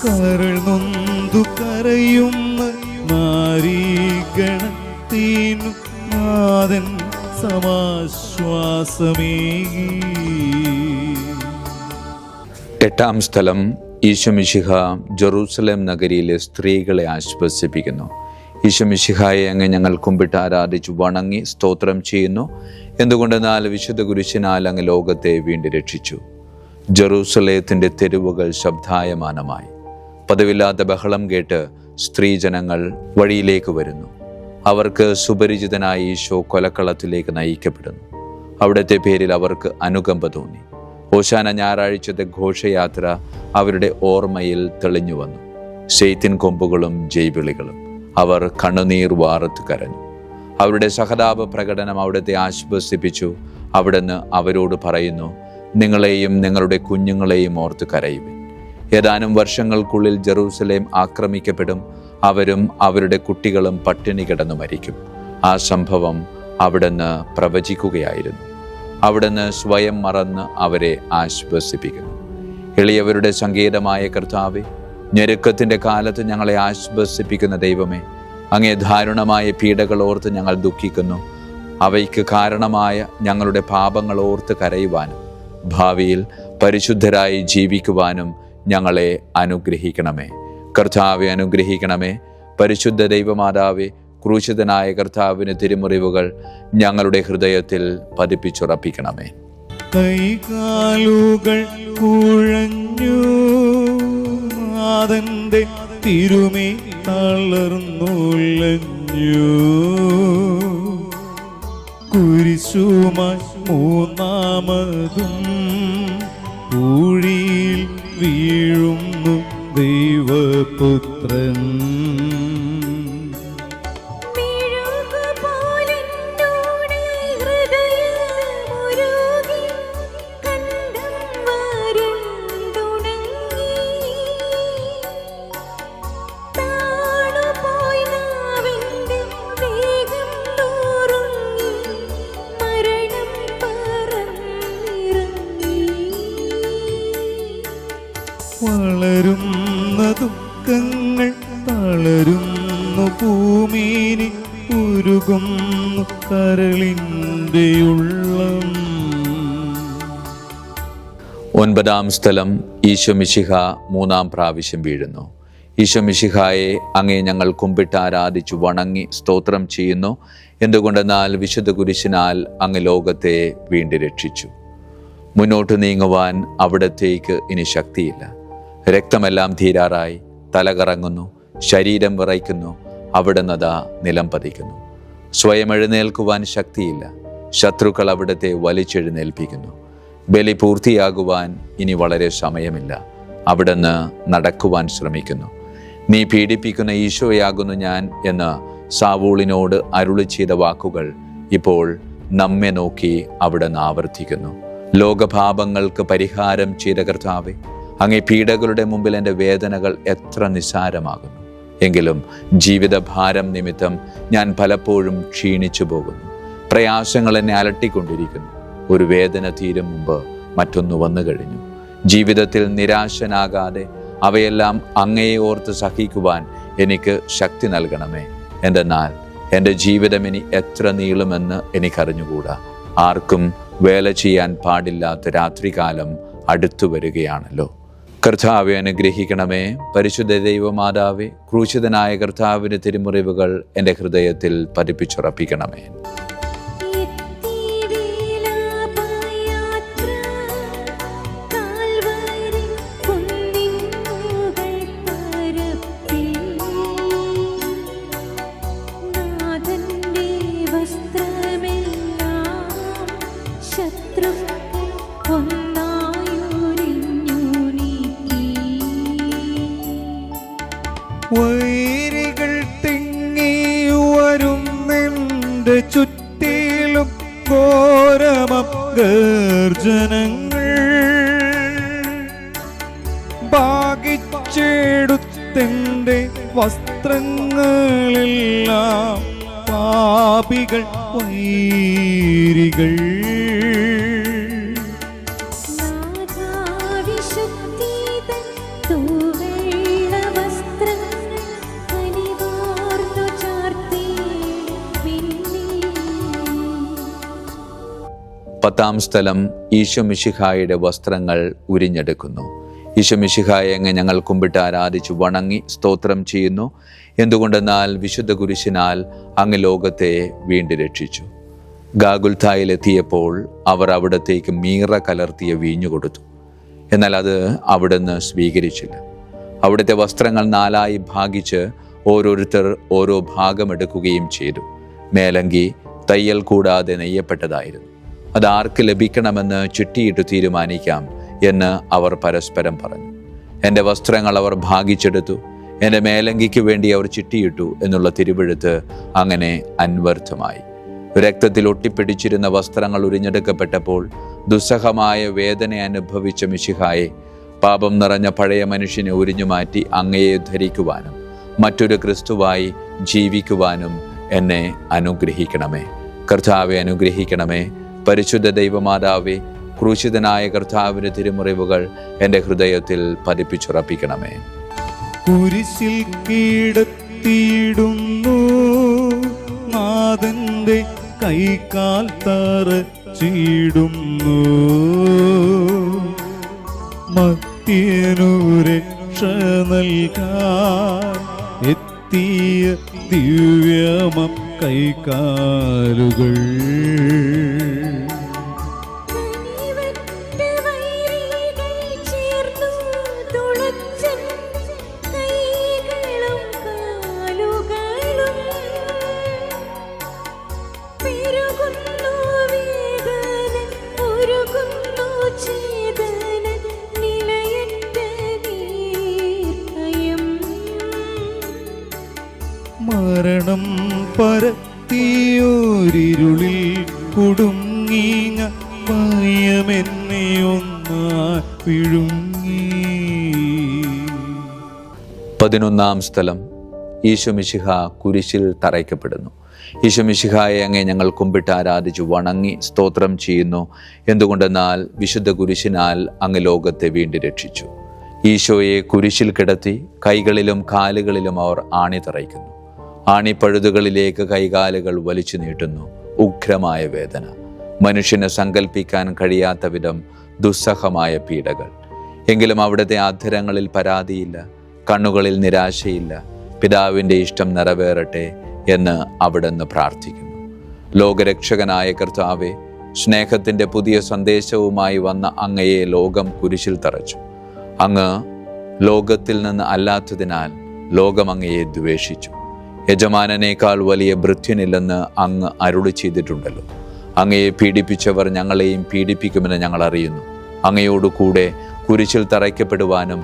കരൾ നൊന്തു കരയുന്ന നാരീഗണത്തിനു നാഥൻ സമാശ്വാസമേകി. എട്ടാം സ്ഥലം ഈശോ മിശിഹ ജെറൂസലേം നഗരിയിലെ സ്ത്രീകളെ ആശ്വസിപ്പിക്കുന്നു. ഈശോ മിശിഹായെ അങ്ങ് ഞങ്ങൾ കുമ്പിട്ട് ആരാധിച്ചു വണങ്ങി സ്തോത്രം ചെയ്യുന്നു. എന്തുകൊണ്ടെന്നാൽ വിശുദ്ധ കുരിശിനാൽ അങ്ങ് ലോകത്തെ വീണ്ടും രക്ഷിച്ചു. ജെറൂസലേത്തിന്റെ തെരുവുകൾ ശബ്ദായമാനമായി. പതിവില്ലാത്ത ബഹളം കേട്ട് സ്ത്രീജനങ്ങൾ വഴിയിലേക്ക് വരുന്നു. അവർക്ക് സുപരിചിതനായ ഈശോ കൊലക്കളത്തിലേക്ക് നയിക്കപ്പെടുന്നു. അവിടുത്തെ പേരിൽ അവർക്ക് അനുകമ്പ തോന്നി. ഹോശാന ഞായറാഴ്ചത്തെ ഘോഷയാത്ര അവരുടെ ഓർമ്മയിൽ തെളിഞ്ഞു വന്നു. ശൈത്തിൻ കൊമ്പുകളും ജൈവിളികളും. അവർ കണ്ണുനീർ വാർത്ത് കരഞ്ഞു. അവരുടെ സഹതാപ പ്രകടനം അവിടുത്തെ ആശ്വസിപ്പിച്ചു. അവിടുന്ന് അവരോട് പറയുന്നു, നിങ്ങളെയും നിങ്ങളുടെ കുഞ്ഞുങ്ങളെയും ഓർത്ത് കരയുവിൻ. ഏതാനും വർഷങ്ങൾക്കുള്ളിൽ ജെറൂസലേം ആക്രമിക്കപ്പെടും. അവരും അവരുടെ കുട്ടികളും പട്ടിണി കിടന്നു മരിക്കും. ആ സംഭവം അവിടുന്ന് പ്രവചിക്കുകയായിരുന്നു. അവിടുന്ന് സ്വയം മറന്ന് അവരെ ആശ്വസിപ്പിക്കുന്നു. എളിയവരുടെ സങ്കേതമായ കർത്താവേ, ഞെരുക്കത്തിൻ്റെ കാലത്ത് ഞങ്ങളെ ആശ്വസിപ്പിക്കുന്ന ദൈവമേ, അങ്ങേ ദാരുണമായ പീഡകൾ ഓർത്ത് ഞങ്ങൾ ദുഃഖിക്കുന്നു. അവയ്ക്ക് കാരണമായ ഞങ്ങളുടെ പാപങ്ങൾ ഓർത്ത് കരയുവാനും ഭാവിയിൽ പരിശുദ്ധരായി ജീവിക്കുവാനും ഞങ്ങളെ അനുഗ്രഹിക്കണമേ. കർത്താവെ അനുഗ്രഹിക്കണമേ. പരിശുദ്ധ ദൈവമാതാവേ, ക്രൂശിതനായ കർത്താവിന് തിരുമുറിവുകൾ ഞങ്ങളുടെ ഹൃദയത്തിൽ പതിപ്പിച്ചുറപ്പിക്കണമേ. കൈകാലുകൾ കുഴഞ്ഞു, നാഥന്റെ തിരുമേ തളർന്നുലഞ്ഞു. കുരിശുമായി മൂന്നാമതും ഊഴിയിൽ വീഴുന്നു ദൈവപുത്രൻ. വളരുന്ന ദുഃഖങ്ങൾ തളരുന്നു ഭൂമിനി, ഉരുകുന്നു കരളിൻ്റെ ഉള്ളം. 9-ാം സ്ഥലം. ഈശോ മിശിഹ 3-ാം പ്രാവശ്യം വീഴുന്നു. ഈശോ മിശിഹായെ അങ്ങേ ഞങ്ങൾ കുമ്പിട്ട് ആരാധിച്ചു വണങ്ങി സ്തോത്രം ചെയ്യുന്നു. എന്തുകൊണ്ടെന്നാൽ വിശുദ്ധ കുരിശിനാൽ അങ്ങ് ലോകത്തെ വീണ്ടും രക്ഷിച്ചു. മുന്നോട്ട് നീങ്ങുവാൻ അവിടത്തേക്ക് ഇനി ശക്തിയില്ല. രക്തമെല്ലാം തീരാറായി. തല കറങ്ങുന്നു, ശരീരം വിറയ്ക്കുന്നു. അവിടുന്ന് അതാ നിലം പതിക്കുന്നു. സ്വയം എഴുന്നേൽക്കുവാൻ ശക്തിയില്ല. ശത്രുക്കൾ അവിടുത്തെ വലിച്ചെഴുന്നേൽപ്പിക്കുന്നു. ബലി പൂർത്തിയാകുവാൻ ഇനി വളരെ സമയമില്ല. അവിടുന്ന് നടക്കുവാൻ ശ്രമിക്കുന്നു. നീ പീഡിപ്പിക്കുന്ന ഈശോയാകുന്നു ഞാൻ എന്ന് സാവൂളിനോട് അരുളി ചെയ്ത വാക്കുകൾ ഇപ്പോൾ നമ്മെ നോക്കി അവിടുന്ന് ആവർത്തിക്കുന്നു. ലോകപാപങ്ങൾക്ക് പരിഹാരം ചെയ്ത കർത്താവേ, അങ്ങേ പീഡകളുടെ മുമ്പിൽ എൻ്റെ വേദനകൾ എത്ര നിസ്സാരമാകുന്നു. എങ്കിലും ജീവിതഭാരം നിമിത്തം ഞാൻ പലപ്പോഴും ക്ഷീണിച്ചു പോകുന്നു. പ്രയാസങ്ങൾ എന്നെ അലട്ടിക്കൊണ്ടിരിക്കുന്നു. ഒരു വേദന തീരും മുമ്പ് മറ്റൊന്ന് വന്നു കഴിഞ്ഞു. ജീവിതത്തിൽ നിരാശനാകാതെ അവയെല്ലാം അങ്ങയെ ഓർത്ത് സഹിക്കുവാൻ എനിക്ക് ശക്തി നൽകണമേ. എന്തെന്നാൽ എൻ്റെ ജീവിതം ഇനി എത്ര നീളുമെന്ന് എനിക്കറിഞ്ഞുകൂടാ. ആർക്കും വേല ചെയ്യാൻ പാടില്ലാത്ത രാത്രികാലം അടുത്തു വരികയാണല്ലോ. കർത്താവെ അനുഗ്രഹിക്കണമേ. പരിശുദ്ധ ദൈവമാതാവേ, ക്രൂശിതനായ കർത്താവിൻ്റെ തിരുമുറിവുകൾ എൻ്റെ ഹൃദയത്തിൽ പതിപ്പിച്ചുറപ്പിക്കണമേ. വൈരികൾ തിങ്ങി വരുന്നെൻ്റെ ചുറ്റിലും ഘോരമം ഗർജനങ്ങൾ. ഭാഗിച്ചെടുത്തെൻ്റെ വസ്ത്രങ്ങളെല്ലാം പാപികൾ വൈരികൾ. പത്താം സ്ഥലം. ഈശോ മിശിഹായുടെ വസ്ത്രങ്ങൾ ഉരിഞ്ഞെടുക്കുന്നു. ഈശോ മിശിഹായെ അങ്ങ് ഞങ്ങൾ കുമ്പിട്ട് ആരാധിച്ചു വണങ്ങി സ്തോത്രം ചെയ്യുന്നു. എന്തുകൊണ്ടെന്നാൽ വിശുദ്ധ കുരിശിനാൽ അങ്ങ് ലോകത്തെ വീണ്ടും രക്ഷിച്ചു. ഗാഗുൽത്തായിലെത്തിയപ്പോൾ അവർ അവിടത്തേക്ക് മീറ കലർത്തിയ വീഞ്ഞു കൊടുത്തു. എന്നാൽ അത് അവിടുന്ന് സ്വീകരിച്ചില്ല. അവിടുത്തെ വസ്ത്രങ്ങൾ 4 ഭാഗിച്ച് ഓരോരുത്തർ ഓരോ ഭാഗമെടുക്കുകയും ചെയ്തു. മേലങ്കി തയ്യൽ കൂടാതെ നെയ്യപ്പെട്ടതായിരുന്നു. അത് ആർക്ക് ലഭിക്കണമെന്ന് ചിട്ടിയിട്ട് തീരുമാനിക്കാം എന്ന് അവർ പരസ്പരം പറഞ്ഞു. എൻ്റെ വസ്ത്രങ്ങൾ അവർ ഭാഗിച്ചെടുത്തു, എൻ്റെ മേലങ്കിക്ക് വേണ്ടി അവർ ചിട്ടിയിട്ടു എന്നുള്ള തിരുവെഴുത്ത് അങ്ങനെ അന്വർത്ഥമായി. രക്തത്തിൽ ഒട്ടിപ്പിടിച്ചിരുന്ന വസ്ത്രങ്ങൾ ഉരിഞ്ഞെടുക്കപ്പെട്ടപ്പോൾ ദുസ്സഹമായ വേദന അനുഭവിച്ച മിശിഹായെ, പാപം നിറഞ്ഞ പഴയ മനുഷ്യനെ ഉരിഞ്ഞുമാറ്റി അങ്ങയെ ധരിക്കുവാനും മറ്റൊരു ക്രിസ്തുവായി ജീവിക്കുവാനും എന്നെ അനുഗ്രഹിക്കണമേ. കർത്താവെ അനുഗ്രഹിക്കണമേ. പരിശുദ്ധ ദൈവമാതാവേ, ക്രൂശിതനായ കർത്താവിൻ്റെ തിരുമുറിവുകൾ എൻ്റെ ഹൃദയത്തിൽ പതിപ്പിച്ചുറപ്പിക്കണമേ. കുരിശിൽ കീഴത്തിയിടുന്നു നാഥന്റെ കൈകാൽ തറച്ചിടുന്നു. മർത്യനു രക്ഷ നൽകാൻ എത്തിയ ദിവ്യമം കൈകാലുകൾ. മരണം പരത്തിയോരിരുളിൽ കുടുങ്ങിയ ഭയമെന്നെ ഒന്നായി വിഴുങ്ങി. 11-ാം സ്ഥലം. ഈശോ മിശിഹ കുരിശിൽ തറയ്ക്കപ്പെടുന്നു. ഈശോ മിശിഹായെ അങ്ങേ ഞങ്ങൾ കുമ്പിട്ട് ആരാധിച്ചു വണങ്ങി സ്തോത്രം ചെയ്യുന്നു. എന്തുകൊണ്ടെന്നാൽ വിശുദ്ധ കുരിശിനാൽ അങ്ങ് ലോകത്തെ വീണ്ടും രക്ഷിച്ചു. ഈശോയെ കുരിശിൽ കിടത്തി കൈകളിലും കാലുകളിലും അവർ ആണി തറയ്ക്കുന്നു. ആണിപ്പഴുതുകളിലേക്ക് കൈകാലുകൾ വലിച്ചു നീട്ടുന്നു. ഉഗ്രമായ വേദന, മനുഷ്യന് സങ്കല്പിക്കാൻ കഴിയാത്ത വിധം ദുസ്സഹമായ പീഡകൾ. എങ്കിലും അവിടുത്തെ അധരങ്ങളിൽ പരാതിയില്ല, കണ്ണുകളിൽ നിരാശയില്ല. പിതാവിൻ്റെ ഇഷ്ടം നിറവേറട്ടെ എന്ന് അവിടുന്ന് പ്രാർത്ഥിക്കുന്നു. ലോകരക്ഷകനായ കർത്താവെ, സ്നേഹത്തിൻ്റെ പുതിയ സന്ദേശവുമായി വന്ന അങ്ങയെ ലോകം കുരിശിൽ തറച്ചു. അങ്ങ് ലോകത്തിൽ നിന്ന് അല്ലാത്തതിനാൽ ലോകം അങ്ങയെ ദ്വേഷിച്ചു. യജമാനനേക്കാൾ വലിയ ഭൃത്യനില്ലെന്ന് അങ്ങ് അരുളി ചെയ്തിട്ടുണ്ടല്ലോ. അങ്ങയെ പീഡിപ്പിച്ചവർ ഞങ്ങളെയും പീഡിപ്പിക്കുമെന്ന് ഞങ്ങൾ അറിയുന്നു. അങ്ങയോട് കൂടെ കുരിശിൽ തറയ്ക്കപ്പെടുവാനും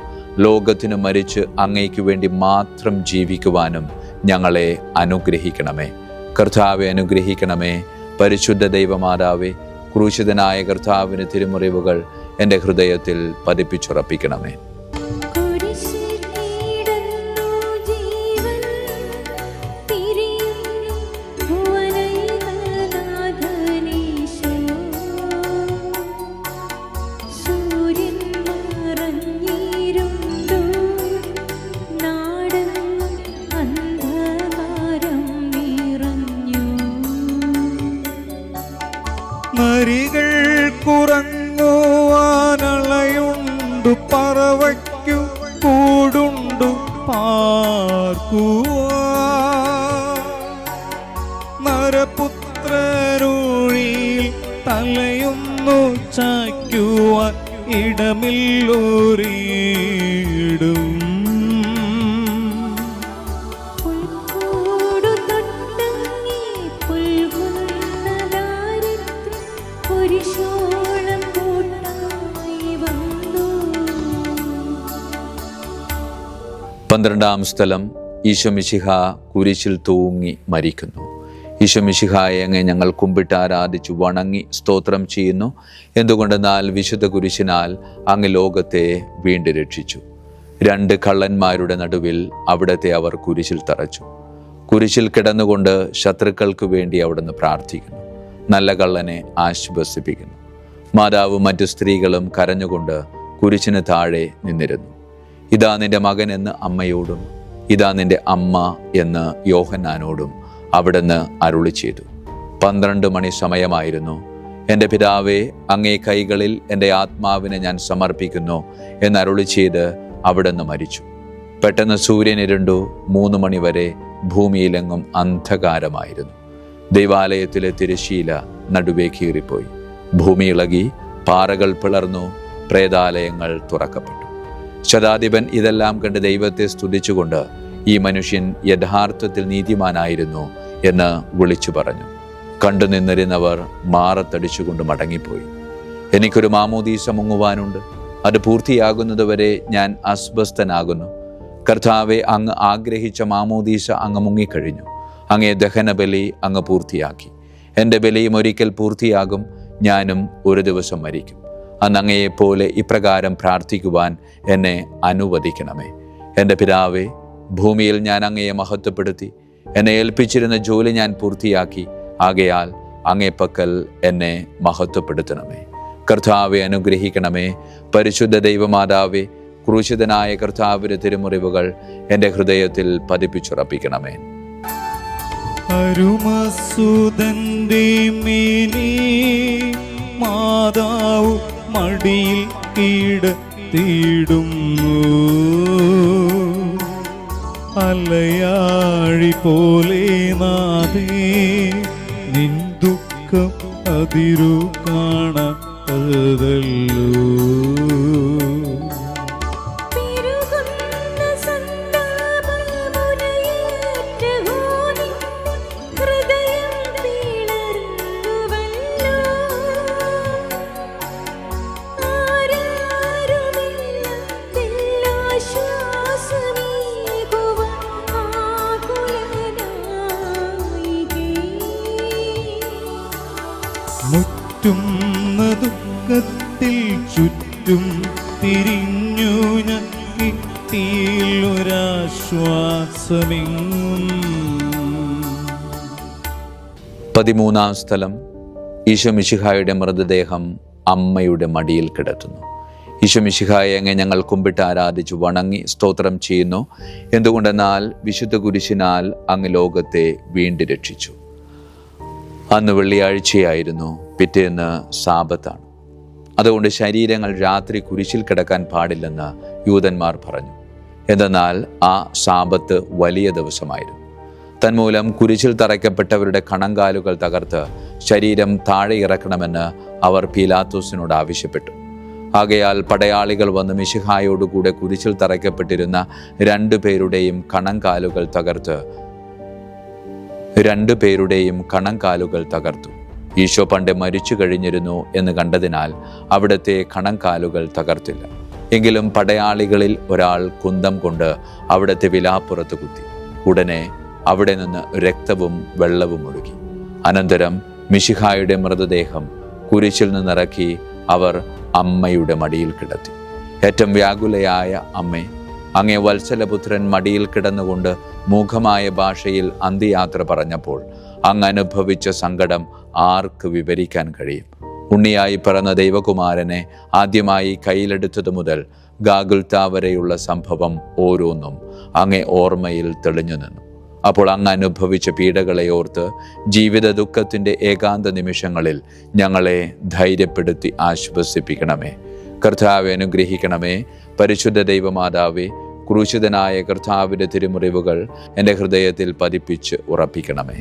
ലോകത്തിനു മരിച്ച് അങ്ങയ്ക്ക് വേണ്ടി മാത്രം ജീവിക്കുവാനും ഞങ്ങളെ അനുഗ്രഹിക്കണമേ. കർത്താവെ അനുഗ്രഹിക്കണമേ. പരിശുദ്ധ ദൈവമാതാവേ, ക്രൂശിതനായ കർത്താവിന് തിരുമുറിവുകൾ എൻ്റെ ഹൃദയത്തിൽ പതിപ്പിച്ചുറപ്പിക്കണമേ. നരികൾ കുറങ്ങുവാനളയുണ്ടു, പറവയ്ക്കു കൂടുണ്ടു പാർക്കുവാൻ. നരപുത്രരൂഴിയിൽ തലയൊന്നു ചായ്ക്കുവാൻ ഇടമില്ലൊരിടും. പന്ത്രണ്ടാം സ്ഥലം. ഈശോ മിശിഹ കുരിശിൽ തൂങ്ങി മരിക്കുന്നു. ഈശോ മിശിഹായെ അങ്ങ് ഞങ്ങൾ കുമ്പിട്ട് ആരാധിച്ചു വണങ്ങി സ്തോത്രം ചെയ്യുന്നു. എന്തുകൊണ്ടെന്നാൽ വിശുദ്ധ കുരിശിനാൽ അങ്ങ് ലോകത്തെ വീണ്ടും രക്ഷിച്ചു. 2 കള്ളന്മാരുടെ നടുവിൽ അവിടത്തെ അവർ കുരിശിൽ തറച്ചു. കുരിശിൽ കിടന്നുകൊണ്ട് ശത്രുക്കൾക്ക് വേണ്ടി അവിടുന്ന് പ്രാർത്ഥിക്കുന്നു. നല്ല കള്ളനെ ആശ്വസിപ്പിക്കുന്നു. മാതാവും മറ്റു സ്ത്രീകളും കരഞ്ഞുകൊണ്ട് കുരിശിന് താഴെ നിന്നിരുന്നു. ഇതാ നിന്റെ മകൻ എന്ന് അമ്മയോടും ഇതാ നിന്റെ അമ്മ എന്ന് യോഹന്നാനോടും അവിടുന്ന് അരുളി ചെയ്തു. 12 മണി സമയമായിരുന്നു. എൻ്റെ പിതാവേ, അങ്ങേ കൈകളിൽ എൻ്റെ ആത്മാവിനെ ഞാൻ സമർപ്പിക്കുന്നു എന്നരുളി ചെയ്ത് അവിടുന്ന് മരിച്ചു. പെട്ടെന്ന് സൂര്യൻ ഇരുണ്ടു. 3 മണി വരെ ഭൂമിയിലെങ്ങും അന്ധകാരമായിരുന്നു. ദൈവാലയത്തിലെ തിരശ്ശീല നടുവേ കീറിപ്പോയി. ഭൂമി ഇളകി, പാറകൾ പിളർന്നു, പ്രേതാലയങ്ങൾ തുറക്കപ്പെട്ടു. ശതാധിപൻ ഇതെല്ലാം കണ്ട് ദൈവത്തെ സ്തുതിച്ചുകൊണ്ട് ഈ മനുഷ്യൻ യഥാർത്ഥത്തിൽ നീതിമാനായിരുന്നു എന്ന് വിളിച്ചു പറഞ്ഞു. കണ്ടു നിന്നിരുന്നവർ മാറത്തടിച്ചുകൊണ്ട് മടങ്ങിപ്പോയി. എനിക്കൊരു മാമോദീസ മുങ്ങുവാനുണ്ട്. അത് പൂർത്തിയാകുന്നതുവരെ ഞാൻ അസ്വസ്ഥനാകുന്നു. കർത്താവെ, അങ്ങ് ആഗ്രഹിച്ച മാമോദീസ അങ്ങ് മുങ്ങിക്കഴിഞ്ഞു. അങ്ങേ ദഹനബലി അങ്ങ് പൂർത്തിയാക്കി. എൻ്റെ ബലിയും ഒരിക്കൽ പൂർത്തിയാകും. ഞാനും ഒരു ദിവസം മരിക്കും. അന്ന് അങ്ങയെപ്പോലെ ഇപ്രകാരം പ്രാർത്ഥിക്കുവാൻ എന്നെ അനുവദിക്കണമേ. എൻ്റെ പിതാവേ, ഭൂമിയിൽ ഞാൻ അങ്ങയെ മഹത്വപ്പെടുത്തി. എന്നെ ഏൽപ്പിച്ചിരുന്ന ജോലി ഞാൻ പൂർത്തിയാക്കി. ആകയാൽ അങ്ങേപ്പക്കൽ എന്നെ മഹത്വപ്പെടുത്തണമേ. കർത്താവെ, അനുഗ്രഹിക്കണമേ. പരിശുദ്ധ ദൈവമാതാവേ, ക്രൂശിതനായ കർത്താവിന്റെ തിരുമുറിവുകൾ എൻ്റെ ഹൃദയത്തിൽ പതിപ്പിച്ചുറപ്പിക്കണമേ. അരുമസുതന്റെ മേനി മാതാവ് മടിയിൽ കിടത്തിയിടുന്നു. അലയാഴി പോലെ നാഥേ, നിൻ ദുഃഖം അതിരു കാണാത്തതല്ലോ. മുറ്റുന്ന ദുഃഖത്തിൽ ചുറ്റും തിരിഞ്ഞു ഞാൻ, കിട്ടിയൊരാശ്വാസമെങ്ങും. 13-ാം സ്ഥലം. ഈശോ മിശിഹായുടെ മൃതദേഹം അമ്മയുടെ മടിയിൽ കിടത്തുന്നു. ഈശോ മിശിഹായെ അങ്ങ് ഞങ്ങൾ കുമ്പിട്ട് ആരാധിച്ചു വണങ്ങി സ്തോത്രം ചെയ്യുന്നു. എന്തുകൊണ്ടെന്നാൽ വിശുദ്ധ കുരിശിനാൽ അങ്ങ് ലോകത്തെ വീണ്ടും രക്ഷിച്ചു. അന്ന് വെള്ളിയാഴ്ചയായിരുന്നു. പിറ്റേന്ന് സാബത്താണ്. അതുകൊണ്ട് ശരീരങ്ങൾ രാത്രി കുരിശിൽ കിടക്കാൻ പാടില്ലെന്ന് യൂതന്മാർ പറഞ്ഞു. എന്തെന്നാൽ ആ സാബത്ത് വലിയ ദിവസമായിരുന്നു. തന്മൂലം കുരിശിൽ തറയ്ക്കപ്പെട്ടവരുടെ കണങ്കാലുകൾ തകർത്ത് ശരീരം താഴെ ഇറക്കണമെന്ന് അവർ പീലാത്തോസിനോട് ആവശ്യപ്പെട്ടു. ആകയാൽ പടയാളികൾ വന്ന് മിശിഹായോടുകൂടെ കുരിശിൽ തറയ്ക്കപ്പെട്ടിരുന്ന 2 പേരുടെയും കണങ്കാലുകൾ തകർത്തു. ഈശോ പണ്ട് മരിച്ചു കഴിഞ്ഞിരുന്നു എന്ന് കണ്ടതിനാൽ അവിടുത്തെ കണങ്കാലുകൾ തകർത്തില്ല. എങ്കിലും പടയാളികളിൽ ഒരാൾ കുന്തം കൊണ്ട് അവിടുത്തെ വിലാപ്പുറത്ത് കുത്തി. ഉടനെ അവിടെ നിന്ന് രക്തവും വെള്ളവും ഒഴുകി. അനന്തരം മിശിഹായുടെ മൃതദേഹം കുരിശിൽ നിന്നിറക്കി അവർ അമ്മയുടെ മടിയിൽ കിടത്തി. ഏറ്റവും വ്യാകുലയായ അമ്മേ, അങ്ങേ വത്സലപുത്രൻ മടിയിൽ കിടന്നുകൊണ്ട് മൂകമായ ഭാഷയിൽ അന്ത്യയാത്ര പറഞ്ഞപ്പോൾ അങ്ങ് അനുഭവിച്ച സങ്കടം ആർക്ക് വിവരിക്കാൻ കഴിയും? ഉണ്ണിയായി പിറന്ന ദൈവകുമാരനെ ആദ്യമായി കയ്യിലെടുത്തതു മുതൽ ഗാഗുൽത്താ വരെയുള്ള സംഭവം ഓരോന്നും അങ്ങേ ഓർമ്മയിൽ തെളിഞ്ഞു നിന്നു. അപ്പോൾ അങ്ങ് അനുഭവിച്ച പീഡകളെ ഓർത്ത് ജീവിത ദുഃഖത്തിൻ്റെ ഏകാന്ത നിമിഷങ്ങളിൽ ഞങ്ങളെ ധൈര്യപ്പെടുത്തി ആശ്വസിപ്പിക്കണമേ. കർത്താവെ, അനുഗ്രഹിക്കണമേ. പരിശുദ്ധ ദൈവമാതാവേ, ക്രൂശിതനായ കർത്താവിൻ്റെ തിരുമുറിവുകൾ എൻ്റെ ഹൃദയത്തിൽ പതിപ്പിച്ച് ഉറപ്പിക്കണമേ.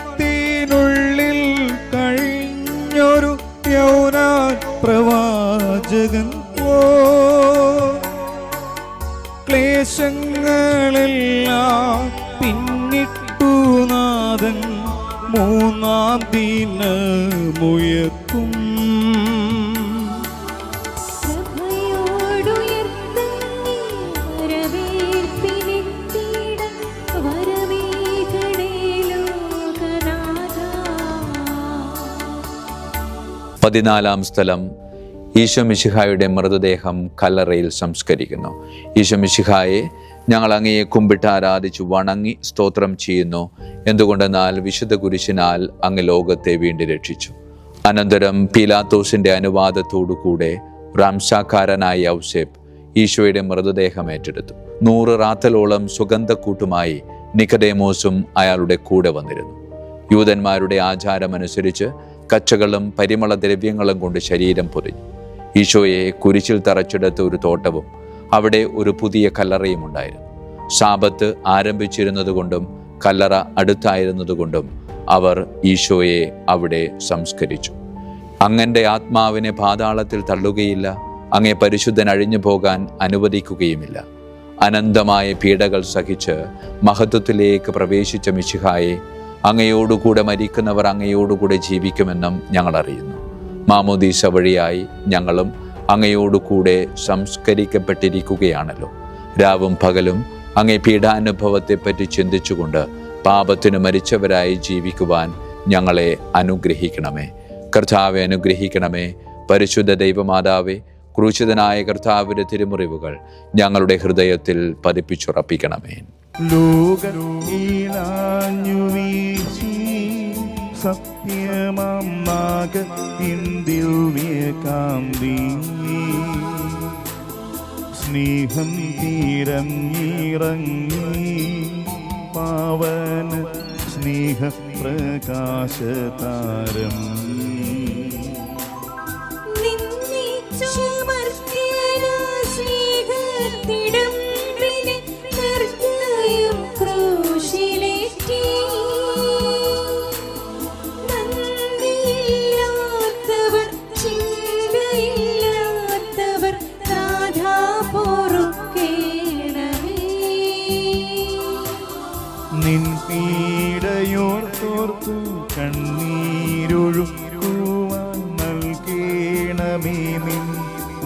മത്സ്യത്തിനുള്ളിൽ കഴിഞ്ഞൊരു യൗനാ പ്രവാചകൻ ക്ലേശങ്ങളെല്ലാം പിന്നിട്ടു നാഥൻ 3-ാം ദിനമുയർത്തും. പതിനാലാം സ്ഥലം. ഈശോ മിശിഹായുടെ മൃതദേഹം കല്ലറയിൽ സംസ്കരിക്കുന്നു. ഈശോ മിശിഹായെ ഞങ്ങൾ അങ്ങയെ കുമ്പിട്ട് ആരാധിച്ചു വണങ്ങി സ്തോത്രം ചെയ്യുന്നു. എന്തുകൊണ്ടെന്നാൽ വിശുദ്ധ കുരിശിനാൽ അങ്ങ് ലോകത്തെ വീണ്ടും രക്ഷിച്ചു. അനന്തരം പീലാത്തോസിന്റെ അനുവാദത്തോടു കൂടെ റാംസാക്കാരനായ ഔസേപ്പ് ഈശോയുടെ മൃതദേഹം ഏറ്റെടുത്തു. 100 റാത്തലോളം സുഗന്ധക്കൂട്ടുമായി നിക്കദേമോസും അയാളുടെ കൂടെ വന്നിരുന്നു. യൂതന്മാരുടെ ആചാരമനുസരിച്ച് കച്ചകളും പരിമള ദ്രവ്യങ്ങളും കൊണ്ട് ശരീരം പൊതിഞ്ഞു. ഈശോയെ കുരിശിൽ തറച്ചെടുത്ത ഒരു തോട്ടവും അവിടെ ഒരു പുതിയ കല്ലറയും ഉണ്ടായിരുന്നു. സാബത്ത് ആരംഭിച്ചിരുന്നതുകൊണ്ടും കല്ലറ അടുത്തായിരുന്നതുകൊണ്ടും അവർ ഈശോയെ അവിടെ സംസ്കരിച്ചു. അങ്ങന്റെ ആത്മാവിനെ പാതാളത്തിൽ തള്ളുകയില്ല, അങ്ങേ പരിശുദ്ധൻ അഴിഞ്ഞു പോകാൻ അനുവദിക്കുകയുമില്ല. അനന്തമായ പീഡകൾ സഹിച്ച് മഹത്വത്തിലേക്ക് പ്രവേശിച്ച മിശിഹായെ, അങ്ങയോടുകൂടെ മരിക്കുന്നവർ അങ്ങയോടുകൂടെ ജീവിക്കുമെന്നും ഞങ്ങൾ അറിയുന്നു. മാമോദീസ വഴിയായി ഞങ്ങളും അങ്ങയോടുകൂടെ സംസ്കരിക്കപ്പെട്ടിരിക്കുകയാണല്ലോ. രാവും പകലും അങ്ങേ പീഡാനുഭവത്തെപ്പറ്റി ചിന്തിച്ചുകൊണ്ട് പാപത്തിന് മരിച്ചവരായി ജീവിക്കുവാൻ ഞങ്ങളെ അനുഗ്രഹിക്കണമേ. കർത്താവെ അനുഗ്രഹിക്കണമേ. പരിശുദ്ധ ദൈവമാതാവേ, ക്രൂശിതനായ കർത്താവിന്റെ തിരുമുറിവുകൾ ഞങ്ങളുടെ ഹൃദയത്തിൽ പതിപ്പിച്ചുറപ്പിക്കണമേ. സ്നേഹം തീരങ്ങിറങ്ങി പാവന സ്നേഹപ്രകാശതാരം നിൻ പീഡയോർത്തോർത്തു കണ്ണീരൊഴുക്കുവാൻ നൽകേണമേ നിൻ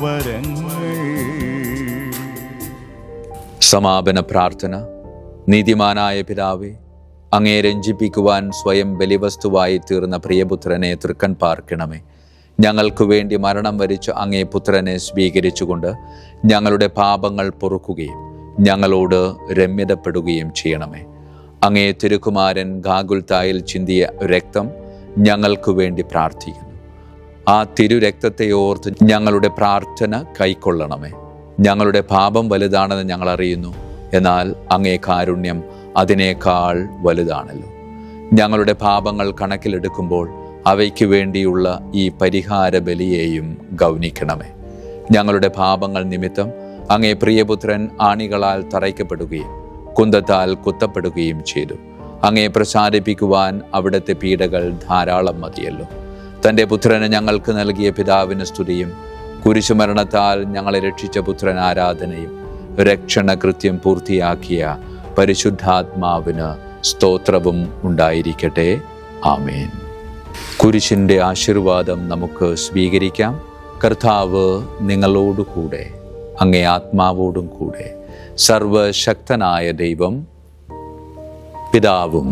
വരങ്ങൾ. സമാപന പ്രാർത്ഥന. നീതിമാനായ പിതാവേ, അങ്ങയെ രഞ്ജിപ്പിക്കുവാൻ സ്വയം ബലിവസ്തുവായി തീർന്ന പ്രിയപുത്രനെ തൃക്കൺ പാർക്കണമേ. ഞങ്ങൾക്ക് വേണ്ടി മരണം വരിച്ച അങ്ങേ പുത്രനെ സ്വീകരിച്ചുകൊണ്ട് ഞങ്ങളുടെ പാപങ്ങൾ പൊറുക്കുകയും ഞങ്ങളോട് രമ്യതപ്പെടുകയും ചെയ്യണമേ. അങ്ങേ തിരുക്കുമാരൻ ഗാഗുൽത്തായിൽ ചിന്തിയ രക്തം ഞങ്ങൾക്ക് വേണ്ടി പ്രാർത്ഥിക്കുന്നു. ആ തിരുരക്തത്തെ ഓർത്ത് ഞങ്ങളുടെ പ്രാർത്ഥന കൈക്കൊള്ളണമേ. ഞങ്ങളുടെ പാപം വലുതാണെന്ന് ഞങ്ങൾ അറിയുന്നു, എന്നാൽ അങ്ങേ കാരുണ്യം അതിനേക്കാൾ വലുതാണല്ലോ. ഞങ്ങളുടെ പാപങ്ങൾ കണക്കിലെടുക്കുമ്പോൾ അവയ്ക്ക് വേണ്ടിയുള്ള ഈ പരിഹാര ബലിയെയും ഗൗനിക്കണമേ. ഞങ്ങളുടെ പാപങ്ങൾ നിമിത്തം അങ്ങേ പ്രിയപുത്രൻ ആണികളാൽ തറയ്ക്കപ്പെടുകയും കുന്തത്താൽ കുത്തപ്പെടുകയും ചെയ്തു. അങ്ങയെ പ്രസാദിപ്പിക്കുവാൻ അവിടുത്തെ പീഡകൾ ധാരാളം മതിയല്ലോ. തൻ്റെ പുത്രന് ഞങ്ങൾക്ക് നൽകിയ പിതാവിന് സ്തുതിയും കുരിശുമരണത്താൽ ഞങ്ങളെ രക്ഷിച്ച പുത്രൻ ആരാധനയും രക്ഷണ കൃത്യം പൂർത്തിയാക്കിയ പരിശുദ്ധാത്മാവിന് സ്തോത്രവും ഉണ്ടായിരിക്കട്ടെ. ആമേൻ. കുരിശിൻ്റെ ആശീർവാദം നമുക്ക് സ്വീകരിക്കാം. കർത്താവ് നിങ്ങളോടുകൂടെ, അങ്ങേ ആത്മാവോടും കൂടെ. സർവശക്തനായ ദൈവം പിതാവും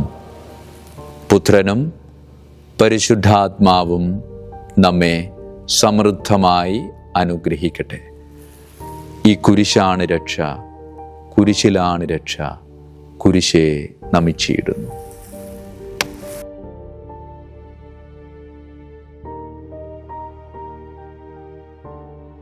പുത്രനും പരിശുദ്ധാത്മാവും നമ്മെ സമൃദ്ധമായി അനുഗ്രഹിക്കട്ടെ. ഈ കുരിശാണ് രക്ഷ, കുരിശിലാണ് രക്ഷ, കുരിശെ നമിച്ചിടുന്നു.